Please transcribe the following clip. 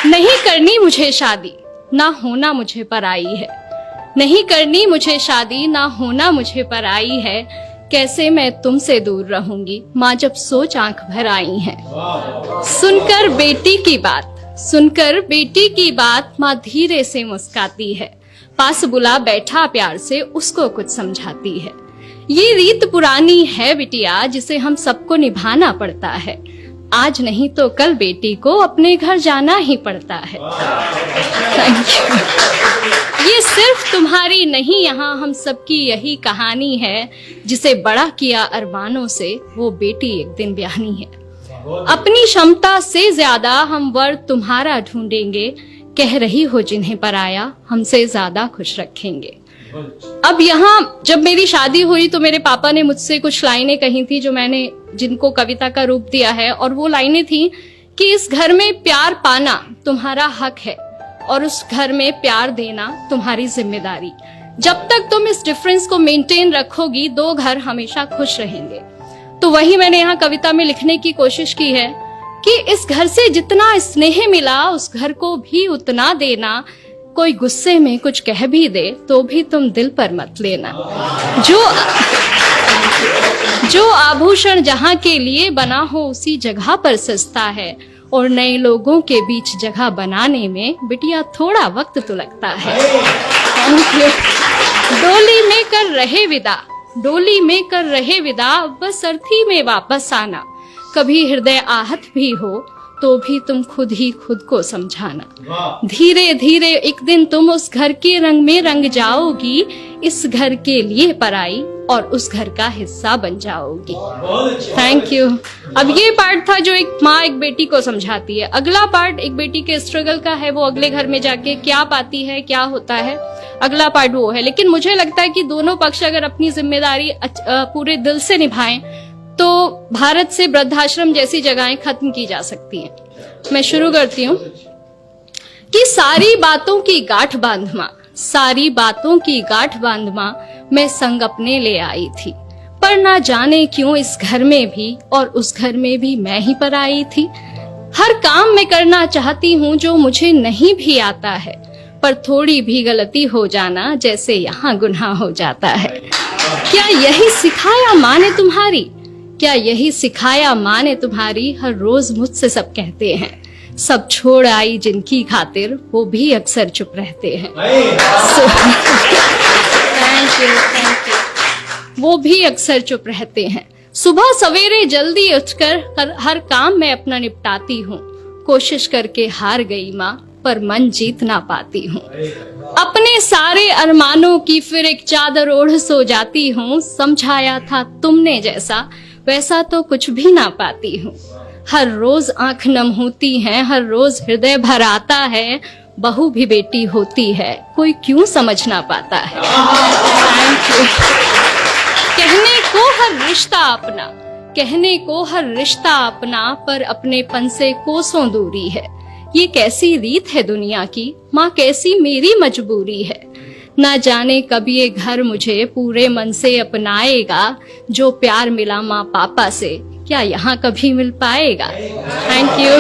नहीं करनी मुझे शादी, ना होना मुझे पराई है। नहीं करनी मुझे शादी, ना होना मुझे पराई है। कैसे मैं तुमसे दूर रहूंगी, माँ जब सोच आंख भर आई है। सुनकर बेटी की बात, सुनकर बेटी की बात, माँ धीरे से मुस्काती है। पास बुला बैठा प्यार से उसको कुछ समझाती है। ये रीत पुरानी है बिटिया, जिसे हम सबको निभाना पड़ता है। आज नहीं तो कल बेटी को अपने घर जाना ही पड़ता है। Thank you. ये सिर्फ तुम्हारी नहीं, यहाँ हम सबकी यही कहानी है। जिसे बड़ा किया अरमानों से, वो बेटी एक दिन ब्याहनी है। अपनी क्षमता से ज्यादा हम वर तुम्हारा ढूंढेंगे। कह रही हो जिन्हें पराया, हमसे ज्यादा खुश रखेंगे। अब यहाँ जब मेरी शादी हुई तो मेरे पापा ने मुझसे कुछ लाइनें कही थी जो मैंने जिनको कविता का रूप दिया है। और वो लाइनें थी कि इस घर में प्यार पाना तुम्हारा हक है और उस घर में प्यार देना तुम्हारी जिम्मेदारी। जब तक तुम इस डिफरेंस को मेंटेन रखोगी, दो घर हमेशा खुश रहेंगे। तो वही मैंने यहाँ कविता में लिखने की कोशिश की है कि इस घर से जितना स्नेह मिला, उस घर को भी उतना देना। कोई गुस्से में कुछ कह भी दे तो भी तुम दिल पर मत लेना। जो आभूषण जहाँ के लिए बना हो, उसी जगह पर सस्ता है। और नए लोगों के बीच जगह बनाने में बिटिया थोड़ा वक्त तो लगता है। डोली में कर रहे विदा, डोली में कर रहे विदा, बस अर्थी में वापस आना। कभी हृदय आहत भी हो तो भी तुम खुद ही खुद को समझाना। धीरे धीरे एक दिन तुम उस घर के रंग में रंग जाओगी। इस घर के लिए पराई और उस घर का हिस्सा बन जाओगी। Thank you. अब ये पार्ट था जो एक माँ एक बेटी को समझाती है। अगला पार्ट एक बेटी के स्ट्रगल का है, वो अगले घर में जाके क्या पाती है, क्या होता है। अगला पार्ट वो है। लेकिन मुझे लगता है कि दोनों पक्ष अगर अपनी जिम्मेदारी पूरे दिल से निभाएं तो भारत से वृद्धाश्रम जैसी जगहें खत्म की जा सकती हैं। मैं शुरू करती हूँ कि सारी बातों की गांठ बांध मां, सारी बातों की गांठ बांध मां, मैं संग अपने ले आई थी। पर ना जाने क्यों इस घर में भी और उस घर में भी मैं ही पर आई थी। हर काम मैं करना चाहती हूँ जो मुझे नहीं भी आता है, पर थोड़ी भी गलती हो जाना जैसे यहाँ गुनाह हो जाता है। क्या यही सिखाया माँ ने तुम्हारी, क्या यही सिखाया माँ ने तुम्हारी। हर रोज मुझसे सब कहते हैं, सब छोड़ आई जिनकी खातिर, वो भी अक्सर चुप रहते हैं। Thank you. वो भी अक्सर चुप रहते हैं। सुबह सवेरे जल्दी उठकर हर काम मैं अपना निपटाती हूँ। कोशिश करके हार गई माँ, पर मन जीत ना पाती हूँ। अपने सारे अरमानों की फिर एक चादर ओढ़ सो जाती हूँ। समझाया था तुमने जैसा, वैसा तो कुछ भी ना पाती हूँ। हर रोज आंख नम होती है, हर रोज हृदय भर आता है। बहू भी बेटी होती है, कोई क्यों समझ ना पाता है। Thank you. कहने को हर रिश्ता अपना, कहने को हर रिश्ता अपना, पर अपनेपन से कोसों दूरी है। ये कैसी रीत है दुनिया की, माँ कैसी मेरी मजबूरी है। ना जाने कब ये घर मुझे पूरे मन से अपनाएगा। जो प्यार मिला माँ पापा से, क्या यहाँ कभी मिल पाएगा। Thank you.